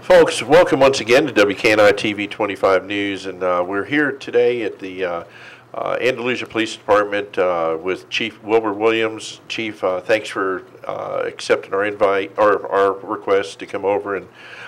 Folks, welcome once again to WKNI TV 25 News, and we're here today at the Andalusia Police Department with Chief Wilbur Williams. Chief, thanks for accepting our invite or our request to come over, and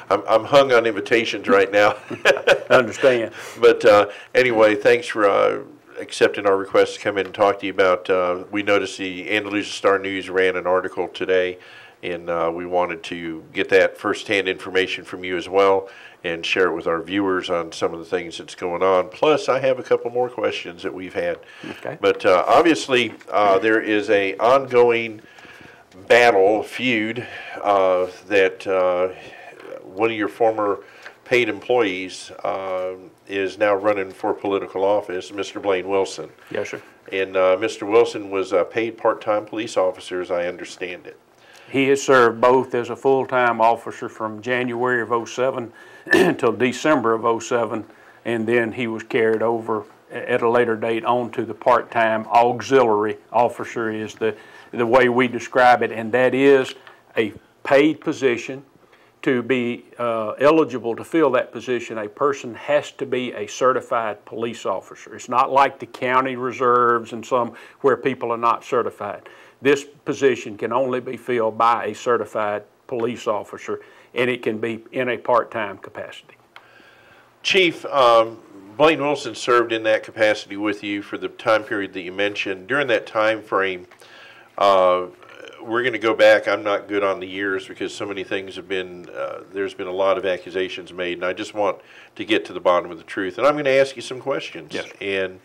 I'm hung on invitations right now. I understand. But anyway, thanks for accepting our request to come in and talk to you about. We noticed the Andalusia Star News ran an article today, and we wanted to get that firsthand information from you as well and share it with our viewers on some of the things that's going on. Plus, I have a couple more questions that we've had. Okay. But obviously, there is a ongoing feud that one of your former paid employees is now running for political office, Mr. Blaine Wilson. Yes, sir. And Mr. Wilson was a paid part-time police officer, as I understand it. He has served both as a full-time officer from January of 07 until December of 07, and then he was carried over at a later date on to the part-time auxiliary officer is the way we describe it, and that is a paid position. To be eligible to fill that position, a person has to be a certified police officer. It's not like the county reserves and some where people are not certified. This position can only be filled by a certified police officer, and it can be in a part-time capacity. Chief, Blaine Wilson served in that capacity with you for the time period that you mentioned. During that time frame, we're going to go back. I'm not good on the years because so many things have been, there's been a lot of accusations made, and I just want to get to the bottom of the truth. And I'm going to ask you some questions. Yes. And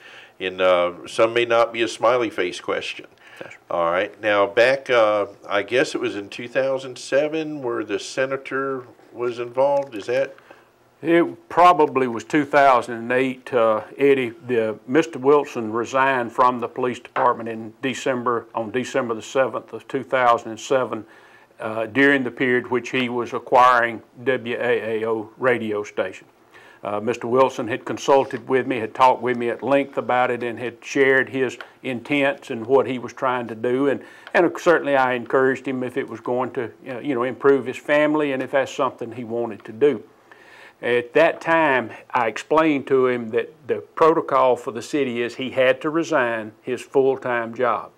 some may not be a smiley face question. Yes. All right. Now, back, I guess it was in 2007 where the senator was involved. Is that? It probably was 2008, Eddie. Mr. Wilson resigned from the police department on December the 7th of 2007 during the period which he was acquiring WAAO radio station. Mr. Wilson had consulted with me, had talked with me at length about it, and had shared his intents and what he was trying to do. And certainly I encouraged him if it was going to improve his family and if that's something he wanted to do. At that time, I explained to him that the protocol for the city is he had to resign his full-time job.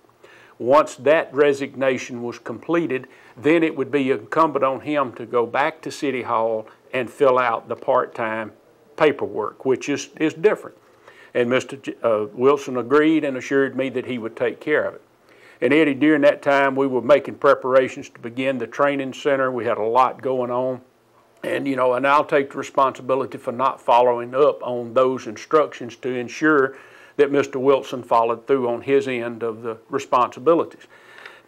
Once that resignation was completed, then it would be incumbent on him to go back to City Hall and fill out the part-time paperwork, which is different. And Mr. Wilson agreed and assured me that he would take care of it. And Eddie, during that time, we were making preparations to begin the training center. We had a lot going on. And, and I'll take the responsibility for not following up on those instructions to ensure that Mr. Wilson followed through on his end of the responsibilities.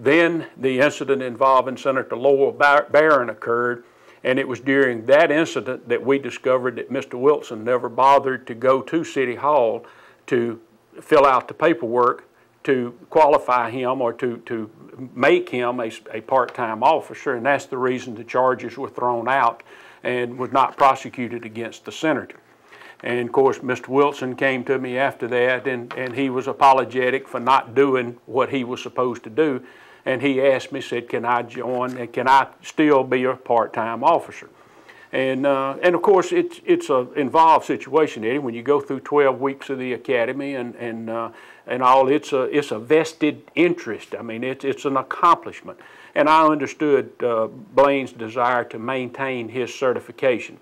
Then the incident involving Senator Lowell Barron occurred, and it was during that incident that we discovered that Mr. Wilson never bothered to go to City Hall to fill out the paperwork to qualify him or to make him a part-time officer, and that's the reason the charges were thrown out and was not prosecuted against the senator. And of course, Mr. Wilson came to me after that, and he was apologetic for not doing what he was supposed to do. And he asked me, said, can I join, and can I still be a part-time officer? And of course, it's an involved situation, Eddie. When you go through 12 weeks of the academy and all, it's a vested interest. I mean, it's an accomplishment. And I understood Blaine's desire to maintain his certification.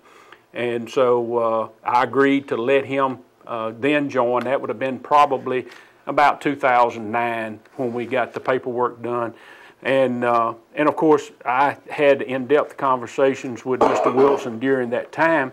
And so I agreed to let him then join. That would have been probably about 2009 when we got the paperwork done. And of course, I had in-depth conversations with Mr. Wilson during that time,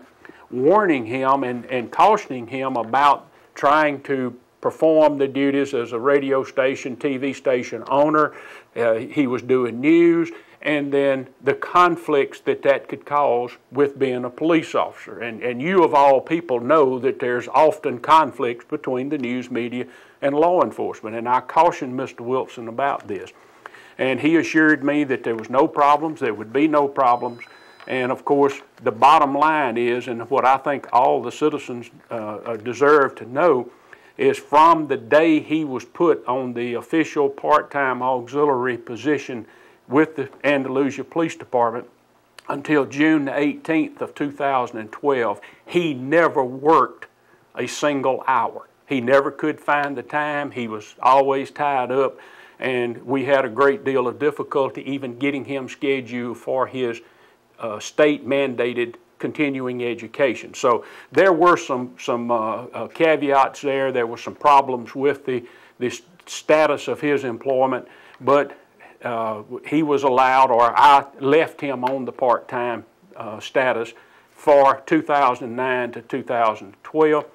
warning him and cautioning him about trying to perform the duties as a radio station, TV station owner. He was doing news, and then the conflicts that could cause with being a police officer. And you of all people know that there's often conflicts between the news media and law enforcement, and I cautioned Mr. Wilson about this. And he assured me that there was no problems, there would be no problems. And of course, the bottom line is, and what I think all the citizens deserve to know, is from the day he was put on the official part-time auxiliary position with the Andalusia Police Department, until June the 18th of 2012, he never worked a single hour. He never could find the time. He was always tied up, and we had a great deal of difficulty even getting him scheduled for his state-mandated continuing education. So there were some caveats there. There were some problems with the status of his employment, but he was allowed, or I left him on the part-time status for 2009 to 2012.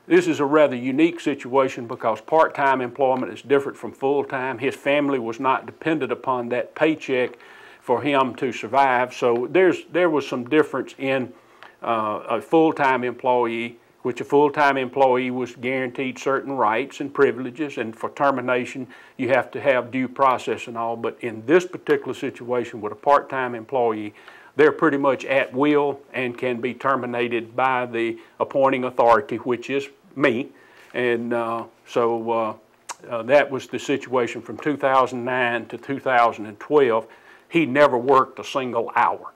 This is a rather unique situation because part-time employment is different from full-time. His family was not dependent upon that paycheck for him to survive. So there was some difference in a full-time employee, which a full-time employee was guaranteed certain rights and privileges, and for termination you have to have due process and all. But in this particular situation with a part-time employee, they're pretty much at will and can be terminated by the appointing authority, which is me. And that was the situation from 2009 to 2012. He never worked a single hour.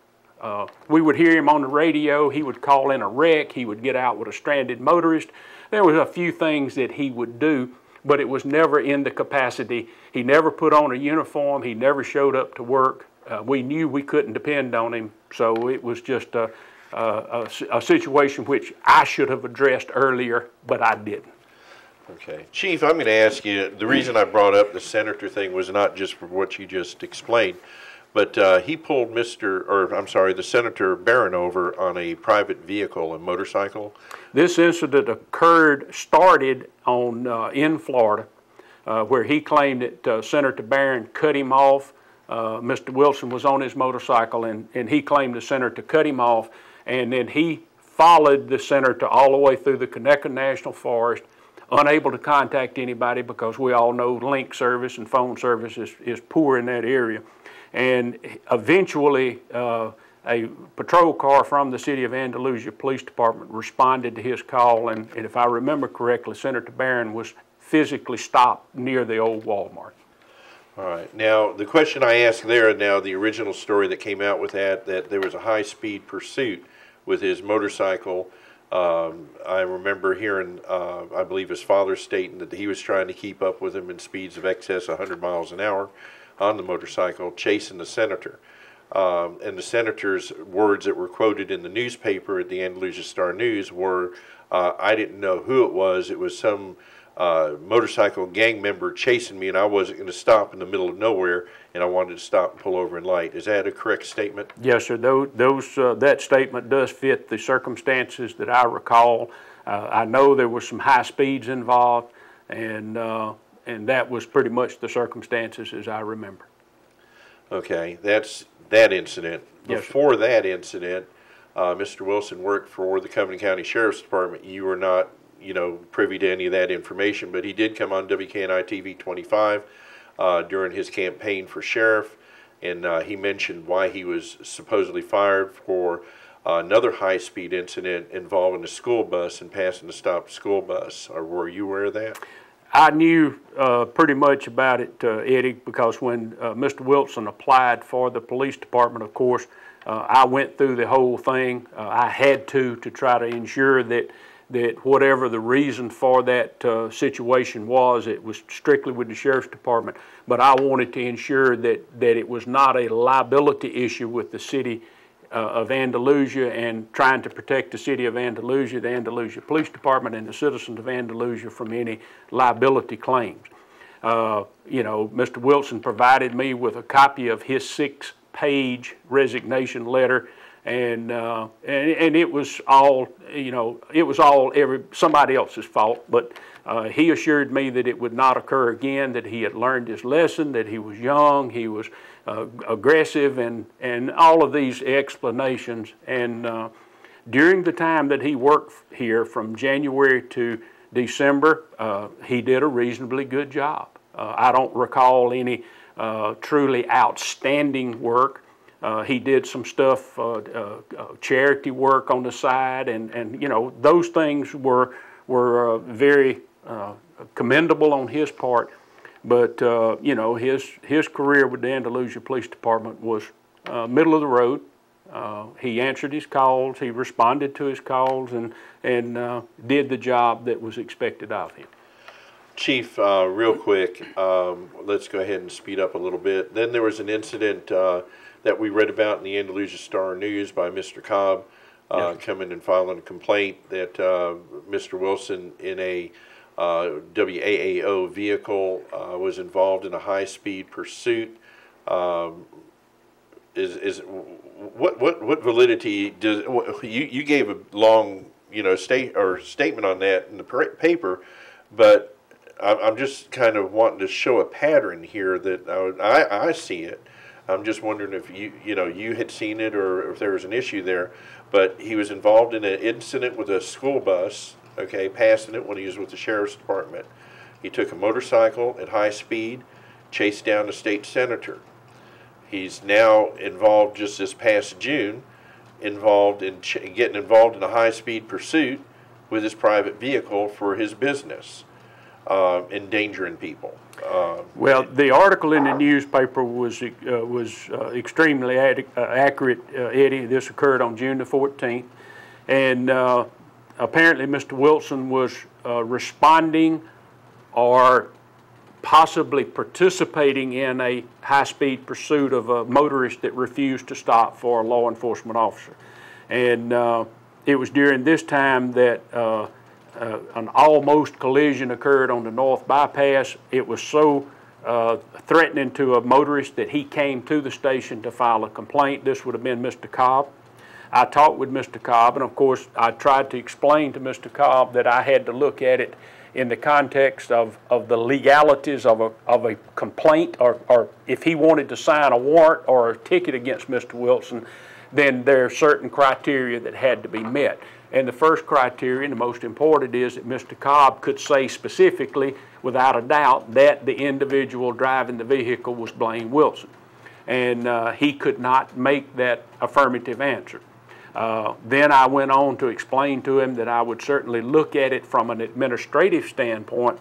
We would hear him on the radio. He would call in a wreck. He would get out with a stranded motorist. There was a few things that he would do, but it was never in the capacity. He never put on a uniform. He never showed up to work. We knew we couldn't depend on him, so it was just a situation which I should have addressed earlier, but I didn't. Okay. Chief, I'm going to ask you, the reason I brought up the senator thing was not just for what you just explained, but he pulled the Senator Barron over on a private vehicle, a motorcycle. This incident started in Florida, where he claimed that Senator Barron cut him off. Mr. Wilson was on his motorcycle, and he claimed the senator cut him off, and then he followed the senator all the way through the Conecuh National Forest, unable to contact anybody because we all know link service and phone service is poor in that area. And eventually a patrol car from the City of Andalusia Police Department responded to his call, and if I remember correctly, Senator Barron was physically stopped near the old Walmart. All right. Now, the question I asked there, now the original story that came out with that there was a high-speed pursuit with his motorcycle. I remember hearing, I believe his father stating that he was trying to keep up with him in speeds of excess 100 miles an hour on the motorcycle, chasing the senator. And the senator's words that were quoted in the newspaper at the Andalusia Star-News were, I didn't know who it was some motorcycle gang member chasing me, and I wasn't going to stop in the middle of nowhere, and I wanted to stop and pull over in light. Is that a correct statement? Yes, sir. That statement does fit the circumstances that I recall. I know there were some high speeds involved, and that was pretty much the circumstances as I remember. Okay, that's that incident. Yes, Before that incident, Mr. Wilson worked for the Covington County Sheriff's Department. You were not privy to any of that information, but he did come on WKNI TV 25 during his campaign for sheriff, and he mentioned why he was supposedly fired for another high-speed incident involving a school bus and passing a stopped school bus. Were you aware of that? I knew pretty much about it, Eddie, because when Mr. Wilson applied for the police department, of course, I went through the whole thing. I had to try to ensure that whatever the reason for that situation was, it was strictly with the Sheriff's Department. But I wanted to ensure that it was not a liability issue with the City of Andalusia, and trying to protect the City of Andalusia, the Andalusia Police Department, and the citizens of Andalusia from any liability claims. Mr. Wilson provided me with a copy of his 6-page resignation letter, and it was all, somebody else's fault, but he assured me that it would not occur again, that he had learned his lesson, that he was young, he was aggressive, and all of these explanations. And during the time that he worked here from January to December, he did a reasonably good job. I don't recall any truly outstanding work. He did some stuff, charity work on the side, and those things were very commendable on his part. But his career with the Andalusia Police Department was middle of the road, He answered his calls, he responded to his calls, and did the job that was expected of him. Chief, real quick, let's go ahead and speed up a little bit. Then there was an incident that we read about in the Andalusia Star News by Mr. Cobb coming and filing a complaint that Mr. Wilson in a WAAO vehicle was involved in a high-speed pursuit. What validity does you gave a long statement on that in the paper, but I'm just kind of wanting to show a pattern here that I see it. I'm just wondering if you had seen it or if there was an issue there. But he was involved in an incident with a school bus, okay, passing it when he was with the sheriff's department. He took a motorcycle at high speed, chased down a state senator. He's now involved, just this past June, getting involved in a high-speed pursuit with his private vehicle for his business, endangering people. Well, the article in the newspaper was extremely accurate, Eddie. This occurred on June the 14th, and apparently Mr. Wilson was responding or possibly participating in a high-speed pursuit of a motorist that refused to stop for a law enforcement officer. And it was during this time that an almost collision occurred on the North Bypass. It was so threatening to a motorist that he came to the station to file a complaint. This would have been Mr. Cobb. I talked with Mr. Cobb, and of course I tried to explain to Mr. Cobb that I had to look at it in the context of the legalities of a complaint, or if he wanted to sign a warrant or a ticket against Mr. Wilson, then there are certain criteria that had to be met. And the first criteria, and the most important, is that Mr. Cobb could say specifically, without a doubt, that the individual driving the vehicle was Blaine Wilson. And he could not make that affirmative answer. Then I went on to explain to him that I would certainly look at it from an administrative standpoint,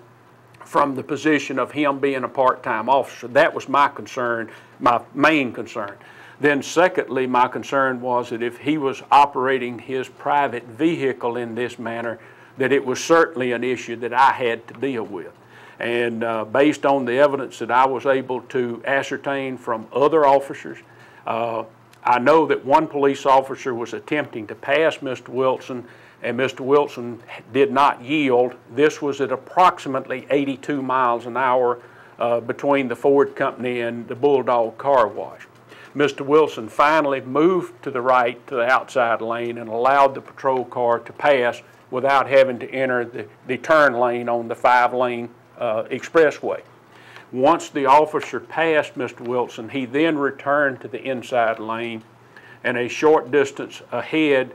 from the position of him being a part-time officer. That was my concern, my main concern. Then secondly, my concern was that if he was operating his private vehicle in this manner, that it was certainly an issue that I had to deal with. And based on the evidence that I was able to ascertain from other officers, I know that one police officer was attempting to pass Mr. Wilson, and Mr. Wilson did not yield. This was at approximately 82 miles an hour between the Ford Company and the Bulldog Car Wash. Mr. Wilson finally moved to the right, to the outside lane, and allowed the patrol car to pass without having to enter the turn lane on the 5-lane expressway. Once the officer passed Mr. Wilson, he then returned to the inside lane, and a short distance ahead,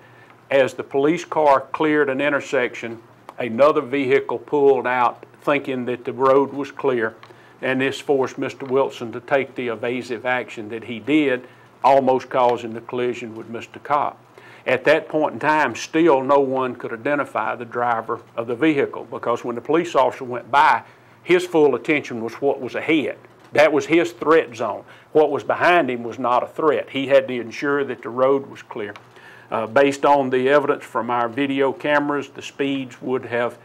as the police car cleared an intersection, another vehicle pulled out thinking that the road was clear, and this forced Mr. Wilson to take the evasive action that he did, almost causing the collision with Mr. Cobb. At that point in time, still no one could identify the driver of the vehicle, because when the police officer went by, his full attention was what was ahead. That was his threat zone. What was behind him was not a threat. He had to ensure that the road was clear. Based on the evidence from our video cameras, the speeds would have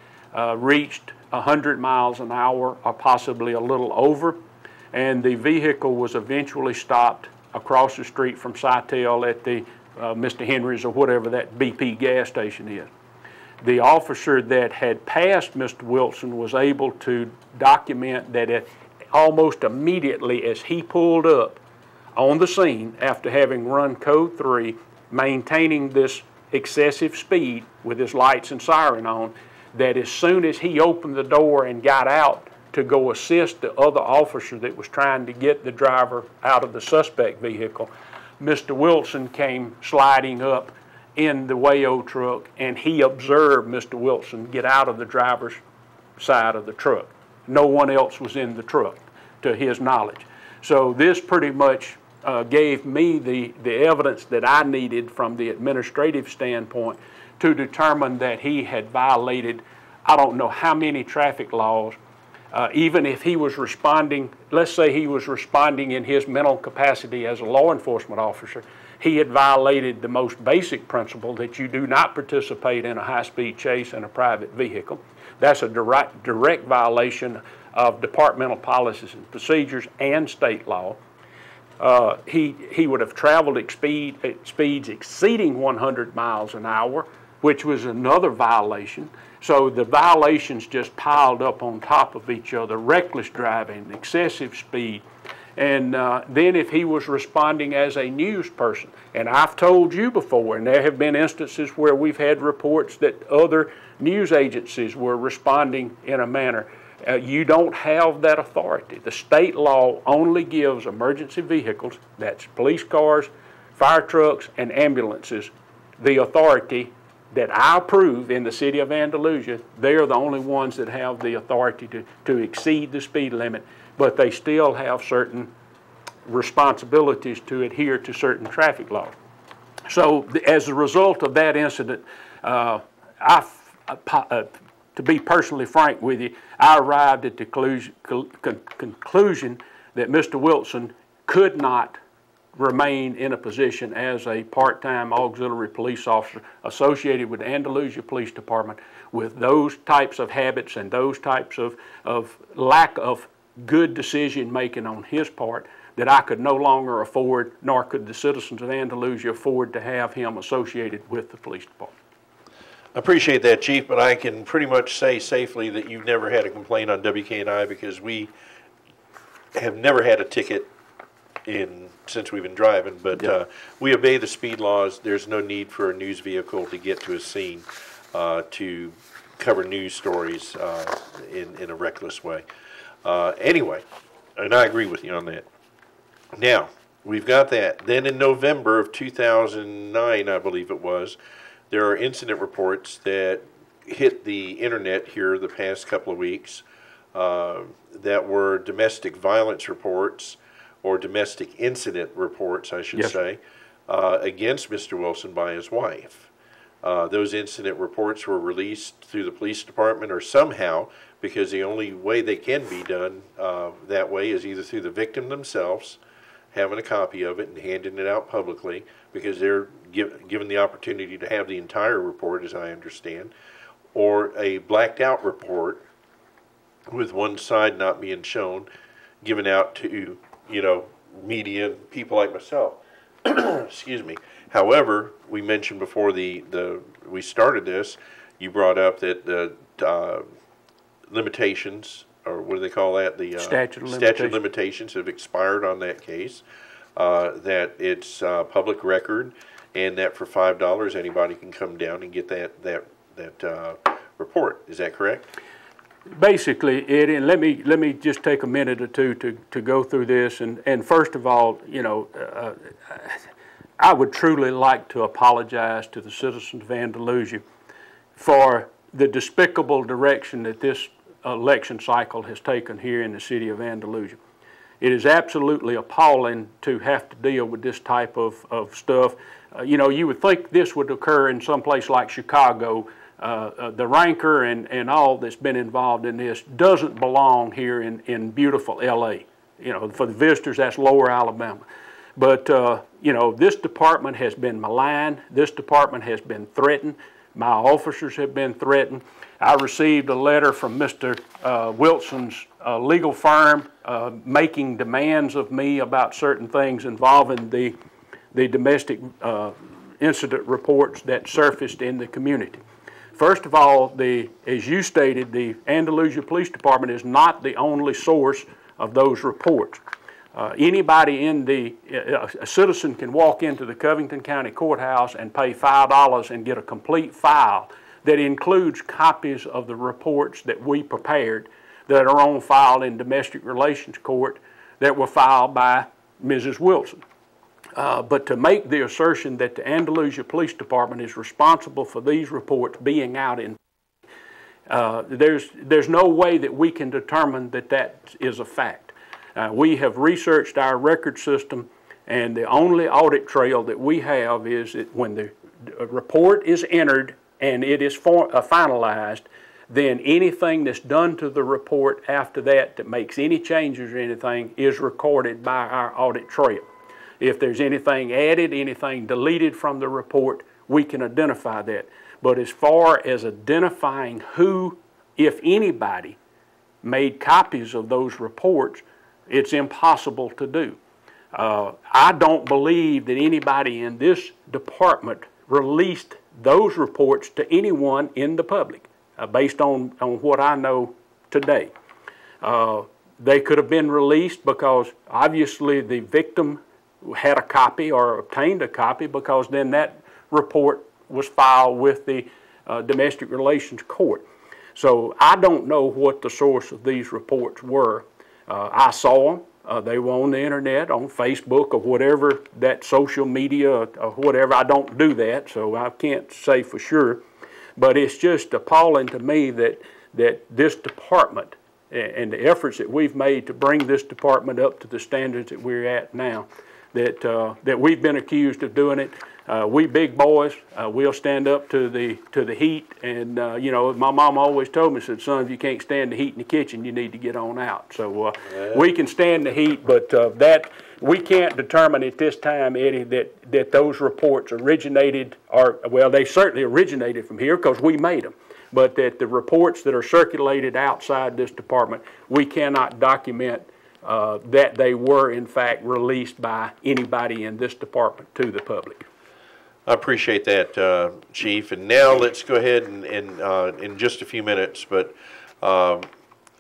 reached 100 miles an hour or possibly a little over, and the vehicle was eventually stopped across the street from Sitel at the Mr. Henry's or whatever that BP gas station is. The officer that had passed Mr. Wilson was able to document that almost immediately as he pulled up on the scene after having run code 3, maintaining this excessive speed with his lights and siren on, that as soon as he opened the door and got out to go assist the other officer that was trying to get the driver out of the suspect vehicle, Mr. Wilson came sliding up in the WAAO truck, and he observed Mr. Wilson get out of the driver's side of the truck. No one else was in the truck, to his knowledge. So this pretty much gave me the evidence that I needed from the administrative standpoint to determine that he had violated, I don't know how many traffic laws. Even if he was responding, let's say he was responding in his mental capacity as a law enforcement officer, he had violated the most basic principle that you do not participate in a high-speed chase in a private vehicle. That's a direct violation of departmental policies and procedures and state law. He would have traveled at speeds exceeding 100 miles an hour, which was another violation. So the violations just piled up on top of each other: reckless driving, excessive speed. And then if he was responding as a news person, and I've told you before, and there have been instances where we've had reports that other news agencies were responding in a manner. You don't have that authority. The state law only gives emergency vehicles, that's police cars, fire trucks, and ambulances, the authority that I approve in the city of Andalusia. They are the only ones that have the authority to exceed the speed limit, but they still have certain responsibilities to adhere to certain traffic laws. So as a result of that incident, to be personally frank with you, I arrived at the conclusion that Mr. Wilson could not remain in a position as a part-time auxiliary police officer associated with the Andalusia Police Department with those types of habits and those types of lack of good decision-making on his part, that I could no longer afford, nor could the citizens of Andalusia afford to have him associated with the police department. I appreciate that, Chief, but I can pretty much say safely that you've never had a complaint on WKNI, because we have never had a ticket since we've been driving, but yep. We obey the speed laws. There's no need for a news vehicle to get to a scene to cover news stories in a reckless way. Anyway, and I agree with you on that. Now, we've got that. Then in November of 2009, I believe it was, there are incident reports that hit the internet here the past couple of weeks that were domestic violence reports, or domestic incident reports, I should say, against Mr. Wilson by his wife. Those incident reports were released through the police department or somehow, because the only way they can be done that way is either through the victim themselves having a copy of it and handing it out publicly, because they're given the opportunity to have the entire report, as I understand, or a blacked out report with one side not being shown, given out to, you know, media and people like myself. Excuse me. However, we mentioned before we started this, you brought up that the limitations, or what do they call that? The statute of limitations have expired on that case. That it's public record, and that for $5 anybody can come down and get that report. Is that correct? Basically, and let me just take a minute or two to go through this. And first of all, you know, I would truly like to apologize to the citizens of Andalusia for the despicable direction that this election cycle has taken here in the city of Andalusia. It is absolutely appalling to have to deal with this type of stuff. You know, you would think this would occur in some place like Chicago. The rancor and all that's been involved in this doesn't belong here in beautiful L.A. You know, for the visitors, that's Lower Alabama. But, you know, this department has been maligned. This department has been threatened. My officers have been threatened. I received a letter from Mr. Wilson's legal firm making demands of me about certain things involving the domestic incident reports that surfaced in the community. First of all, as you stated, the Andalusia Police Department is not the only source of those reports. Anybody a citizen can walk into the Covington County Courthouse and pay $5 and get a complete file that includes copies of the reports that we prepared that are on file in domestic relations court that were filed by Mrs. Wilson. But to make the assertion that the Andalusia Police Department is responsible for these reports being out in, there's no way that we can determine that that is a fact. We have researched our record system, and the only audit trail that we have is that when the report is entered and it is finalized, then anything that's done to the report after that makes any changes or anything is recorded by our audit trail. If there's anything added, anything deleted from the report, we can identify that. But as far as identifying who, if anybody, made copies of those reports, it's impossible to do. I don't believe that anybody in this department released those reports to anyone in the public, based on what I know today. They could have been released because obviously the victim had a copy or obtained a copy, because then that report was filed with the domestic relations court. So I don't know what the source of these reports were. I saw them. They were on the internet, on Facebook, or whatever, that social media or whatever. I don't do that, so I can't say for sure. But it's just appalling to me that this department and the efforts that we've made to bring this department up to the standards that we're at now, that we've been accused of doing it. We big boys, we'll stand up to the heat, and you know, my mom always told me, said, son, if you can't stand the heat in the kitchen, you need to get on out. So we can stand the heat, but that we can't determine at this time, Eddie, that those reports originated, or well, they certainly originated from here because we made them, but that the reports that are circulated outside this department, we cannot document that they were in fact released by anybody in this department to the public. I appreciate that, Chief. And now let's go ahead and in just a few minutes, but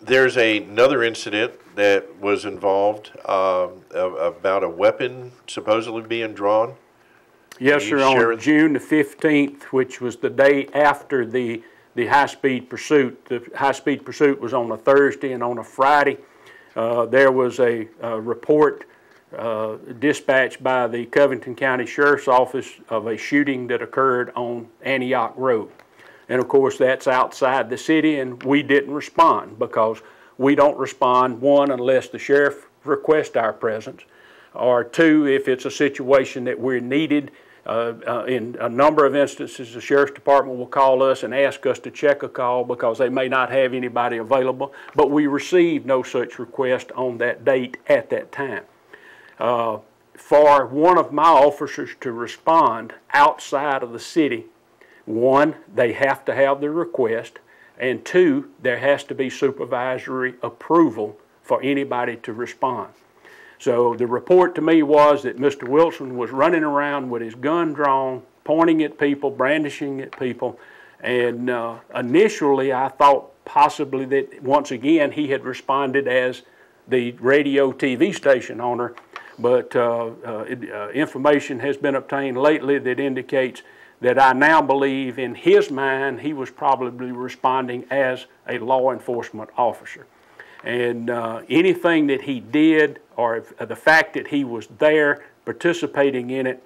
there's another incident that was involved about a weapon supposedly being drawn. Yes, sir. On June the 15th, which was the day after the high-speed pursuit. The high-speed pursuit was on a Thursday, and on a Friday, there was a report dispatched by the Covington County Sheriff's Office of a shooting that occurred on Antioch Road. And of course, that's outside the city, and we didn't respond because we don't respond, one, unless the sheriff requests our presence, or two, if it's a situation that we're needed. In a number of instances, the Sheriff's Department will call us and ask us to check a call because they may not have anybody available, but we received no such request on that date at that time. For one of my officers to respond outside of the city, one, they have to have the request, and two, there has to be supervisory approval for anybody to respond. So the report to me was that Mr. Wilson was running around with his gun drawn, pointing at people, brandishing at people, and initially I thought possibly that once again he had responded as the radio TV station owner, but information has been obtained lately that indicates that I now believe in his mind he was probably responding as a law enforcement officer. And anything that he did, or the fact that he was there participating in it,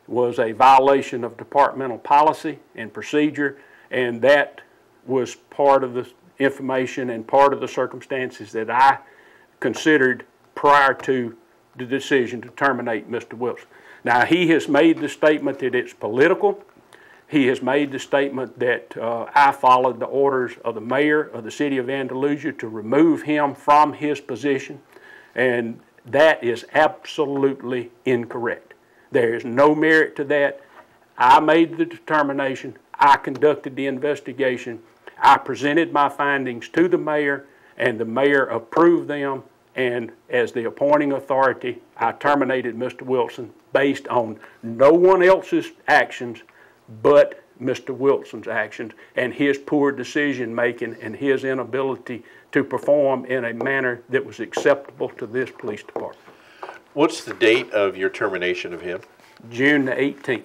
was a violation of departmental policy and procedure, and that was part of the information and part of the circumstances that I considered prior to the decision to terminate Mr. Wilson. Now, he has made the statement that it's political. He has made the statement that I followed the orders of the mayor of the city of Andalusia to remove him from his position, and that is absolutely incorrect. There is no merit to that. I made the determination. I conducted the investigation. I presented my findings to the mayor, and the mayor approved them, and as the appointing authority, I terminated Mr. Wilson based on no one else's actions but Mr. Wilson's actions and his poor decision making and his inability to perform in a manner that was acceptable to this police department. What's the date of your termination of him? June the 18th.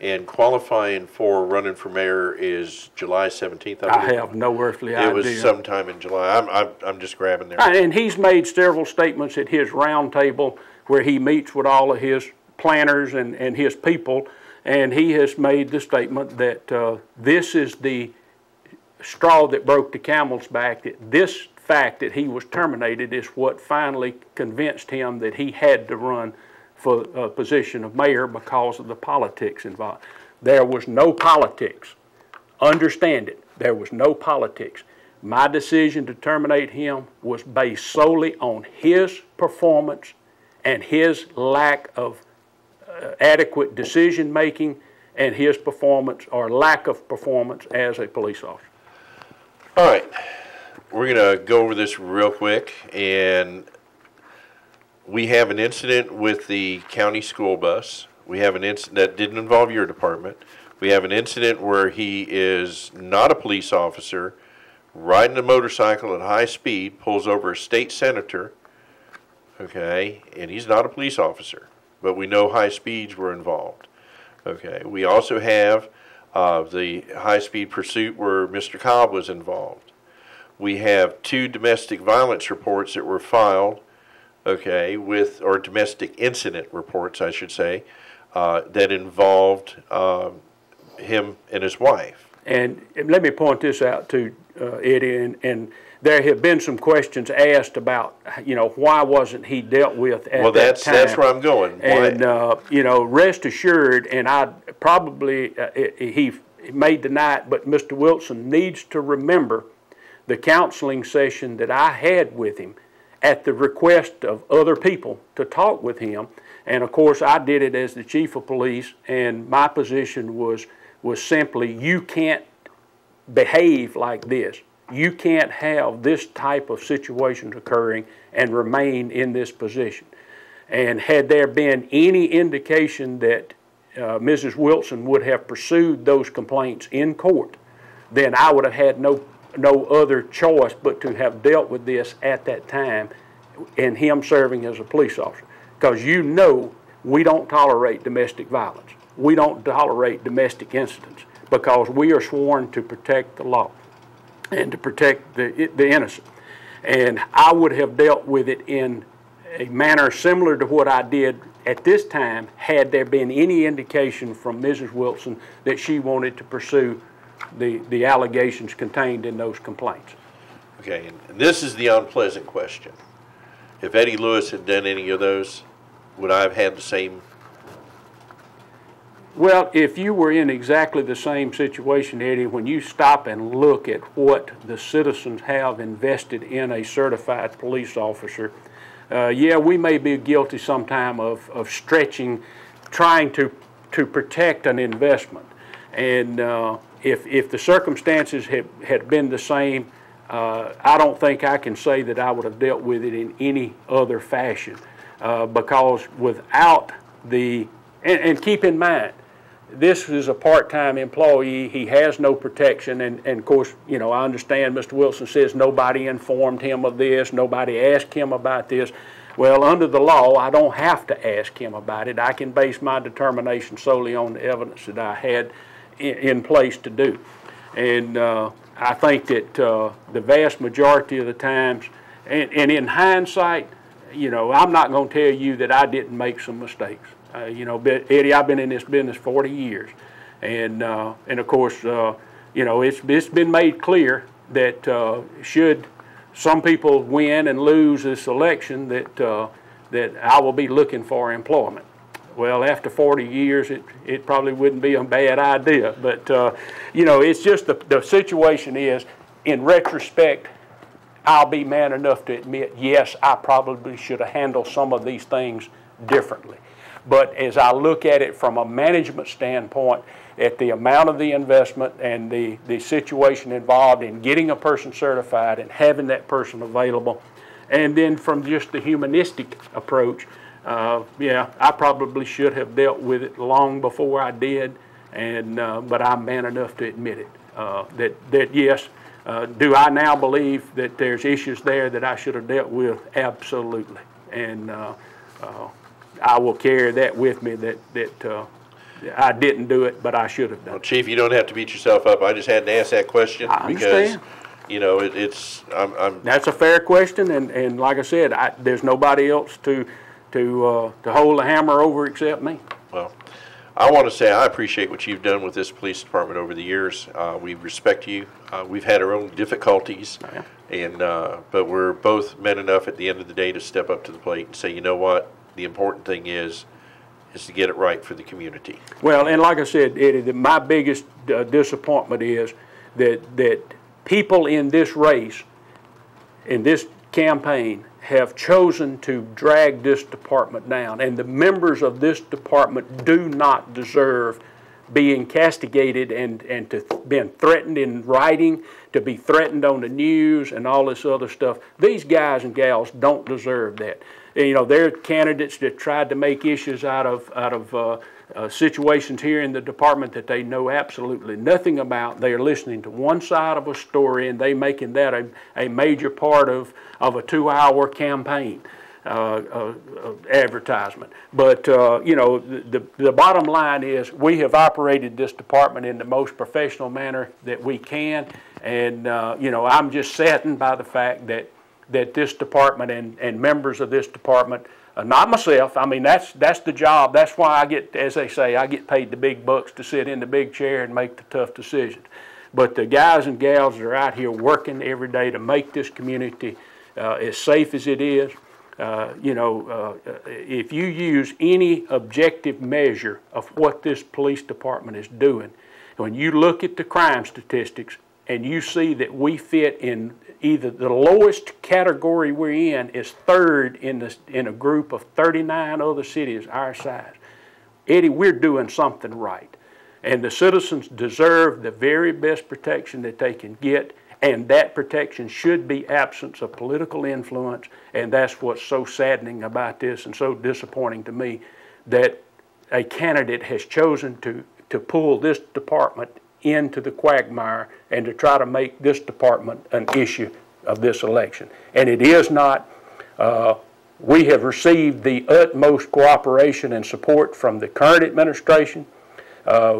And qualifying for running for mayor is July 17th, I believe? I have no earthly idea. It was sometime in July. I'm just grabbing there. And he's made several statements at his round table where he meets with all of his planners and his people, and he has made the statement that this is the straw that broke the camel's back, that this fact that he was terminated is what finally convinced him that he had to run for a position of mayor because of the politics involved. There was no politics. Understand it. There was no politics. My decision to terminate him was based solely on his performance and his lack of adequate decision making and his performance or lack of performance as a police officer. All right, we're going to go over this real quick, and we have an incident with the county school bus. We have an incident that didn't involve your department. We have an incident where he is not a police officer, riding a motorcycle at high speed, pulls over a state senator, okay, and he's not a police officer, but we know high speeds were involved. Okay, we also have the high-speed pursuit where Mr. Cobb was involved. We have 2 domestic violence reports that were filed, okay, or domestic incident reports, I should say, that involved him and his wife. And let me point this out to Eddie, and there have been some questions asked about, why wasn't he dealt with at that time? Well, that's where I'm going. And, rest assured, and I probably, he may deny it, but Mr. Wilson needs to remember the counseling session that I had with him at the request of other people to talk with him. And, of course, I did it as the chief of police, and my position was simply, you can't behave like this. You can't have this type of situations occurring and remain in this position. And had there been any indication that Mrs. Wilson would have pursued those complaints in court, then I would have had no other choice but to have dealt with this at that time and him serving as a police officer. Because we don't tolerate domestic violence. We don't tolerate domestic incidents because we are sworn to protect the law and to protect the innocent. And I would have dealt with it in a manner similar to what I did at this time had there been any indication from Mrs. Wilson that she wanted to pursue the allegations contained in those complaints. Okay, and this is the unpleasant question. If Eddie Lewis had done any of those, would I have had the same? Well, if you were in exactly the same situation, Eddie, when you stop and look at what the citizens have invested in a certified police officer, yeah, we may be guilty sometime of stretching, trying to protect an investment. And if the circumstances had been the same, I don't think I can say that I would have dealt with it in any other fashion. Because without and keep in mind, this is a part-time employee. He has no protection, and of course, I understand Mr. Wilson says nobody informed him of this, nobody asked him about this. Well, under the law, I don't have to ask him about it. I can base my determination solely on the evidence that I had in place to do. And I think that the vast majority of the times, and in hindsight, I'm not going to tell you that I didn't make some mistakes. Eddie, I've been in this business 40 years, and of course, it's been made clear that should some people win and lose this election, that I will be looking for employment. Well, after 40 years, it probably wouldn't be a bad idea, but it's just the situation is, in retrospect, I'll be man enough to admit, yes, I probably should have handled some of these things differently. But as I look at it from a management standpoint, at the amount of the investment and the situation involved in getting a person certified and having that person available, and then from just the humanistic approach, yeah, I probably should have dealt with it long before I did, and but I'm man enough to admit it. That yes, do I now believe that there's issues there that I should have dealt with? Absolutely, and I will carry that with me that I didn't do it, but I should have done it. Well, Chief, you don't have to beat yourself up. I just had to ask that question because, That's a fair question, and like I said, there's nobody else to hold the hammer over except me. Well, I want to say I appreciate what you've done with this police department over the years. We respect you. We've had our own difficulties, but we're both men enough at the end of the day to step up to the plate and say, you know what, the important thing is to get it right for the community. Well, and like I said, Eddie, my biggest disappointment is that people in this race, in this campaign have chosen to drag this department down, and the members of this department do not deserve being castigated and to being threatened in writing, to be threatened on the news and all this other stuff. These guys and gals don't deserve that. You know, they're candidates that tried to make issues out of situations here in the department that they know absolutely nothing about. They are listening to one side of a story, and they making that a major part of a 2-hour campaign advertisement. But you know, the bottom line is we have operated this department in the most professional manner that we can, and you know, I'm just saddened by the fact that this department and members of this department, not myself, I mean, that's the job. That's why I get, as they say, I get paid the big bucks to sit in the big chair and make the tough decisions. But the guys and gals that are out here working every day to make this community as safe as it is, you know, if you use any objective measure of what this police department is doing, when you look at the crime statistics and you see that we fit in either the lowest category we're in is third in a group of 39 other cities our size, Eddie, we're doing something right. And the citizens deserve the very best protection that they can get, and that protection should be absence of political influence, and that's what's so saddening about this and so disappointing to me, that a candidate has chosen to pull this department into the quagmire and to try to make this department an issue of this election. And it is not. We have received the utmost cooperation and support from the current administration.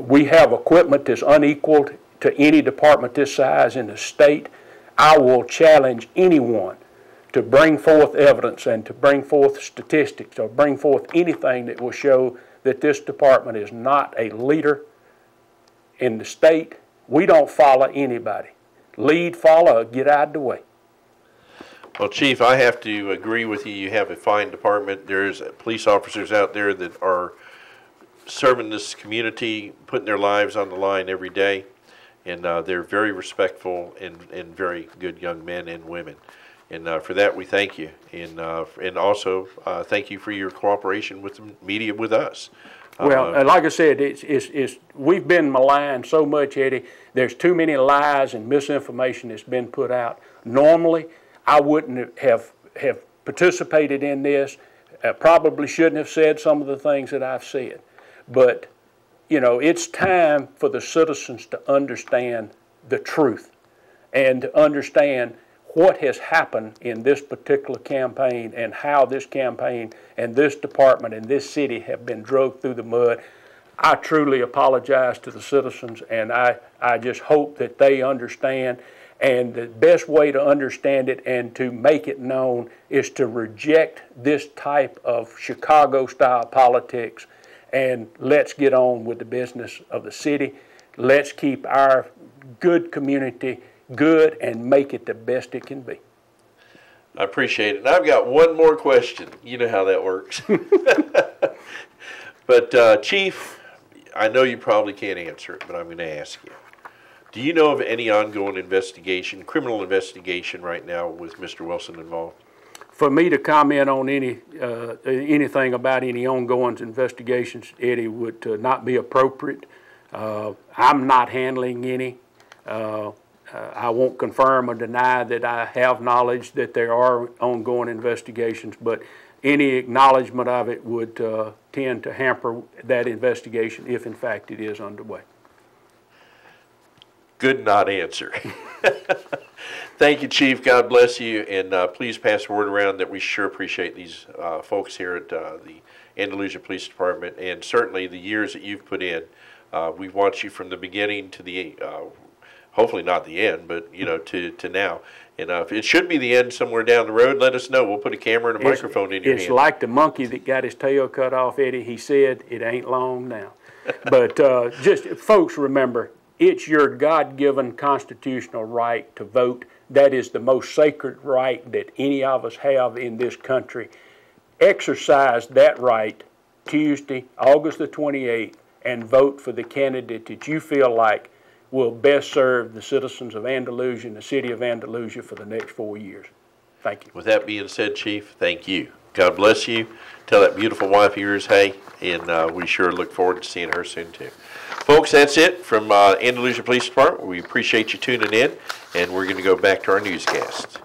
We have equipment that's unequaled to any department this size in the state. I will challenge anyone to bring forth evidence and to bring forth statistics or bring forth anything that will show that this department is not a leader in the state. We don't follow anybody. Lead, follow, get out of the way. Well, Chief, I have to agree with you. You have a fine department. There's police officers out there that are serving this community, putting their lives on the line every day, and they're very respectful and very good young men and women. And for that, we thank you. And also thank you for your cooperation with the media with us. Well, like I said, we've been maligned so much, Eddie. There's too many lies and misinformation that's been put out. Normally, I wouldn't have participated in this. Probably shouldn't have said some of the things that I've said. But, you know, it's time for the citizens to understand the truth and to understand what has happened in this particular campaign and how this campaign and this department and this city have been dragged through the mud. I truly apologize to the citizens, and I just hope that they understand. And the best way to understand it and to make it known is to reject this type of Chicago-style politics, and let's get on with the business of the city. Let's keep our good community good and make it the best it can be. I appreciate it. And I've got one more question. You know how that works. But Chief, I know you probably can't answer it, but I'm going to ask you. Do you know of any ongoing investigation, criminal investigation right now with Mr. Wilson involved? For me to comment on anything about any ongoing investigations, Eddie, would not be appropriate. I'm not handling any. I won't confirm or deny that I have knowledge that there are ongoing investigations, but any acknowledgement of it would tend to hamper that investigation if, in fact, it is underway. Good not answer. Thank you, Chief. God bless you, and please pass the word around that we sure appreciate these folks here at the Andalusia Police Department, and certainly the years that you've put in. We've watched you from the beginning to the hopefully not the end, but you know, to now. And if it should be the end somewhere down the road, let us know. We'll put a camera and a microphone in your hand. It's like the monkey that got his tail cut off, Eddie. He said, it ain't long now. But just, folks, remember, it's your God-given constitutional right to vote. That is the most sacred right that any of us have in this country. Exercise that right Tuesday, August the 28th, and vote for the candidate that you feel like will best serve the citizens of Andalusia and the city of Andalusia for the next 4 years. Thank you. With that being said, Chief, thank you. God bless you. Tell that beautiful wife of yours, hey, and we sure look forward to seeing her soon, too. Folks, that's it from Andalusia Police Department. We appreciate you tuning in, and we're going to go back to our newscast.